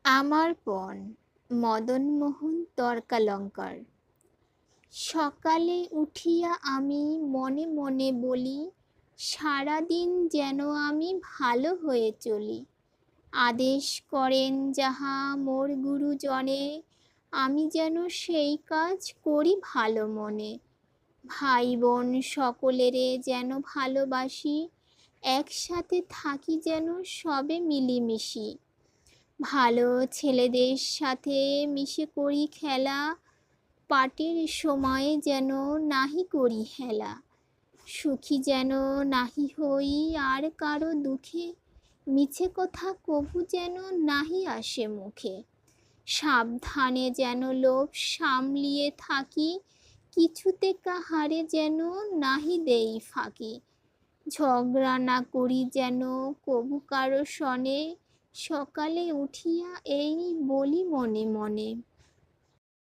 আমার পণ মদনমোহন তর্কালঙ্কার। সকালে উঠিয়া আমি মনে মনে বলি, সারাদিন যেন আমি ভালো হয়ে চলি। আদেশ করেন যাহা মোর গুরুজনে, আমি যেন সেই কাজ করি ভালো মনে। ভাই বোন সকলেরে যেন ভালোবাসি, একসাথে থাকি যেন সবে মিলিমিশি। ভালো ছেলেদের সাথে মিশে করি খেলা, পাটের সময়ে যেন নাহি করি হেলা। সুখী যেন নাহি হই আর কারো দুঃখে, মিছে কথা কভু যেন নাহি আসে মুখে। সাবধানে যেন লোভ সামলিয়ে থাকি, কিছুতে কাহারে যেন নাহি দেই ফাঁকি। ঝগড়া না করি যেন কভু কারো সনে, সকালে উঠিয়া এই বলি মনে মনে।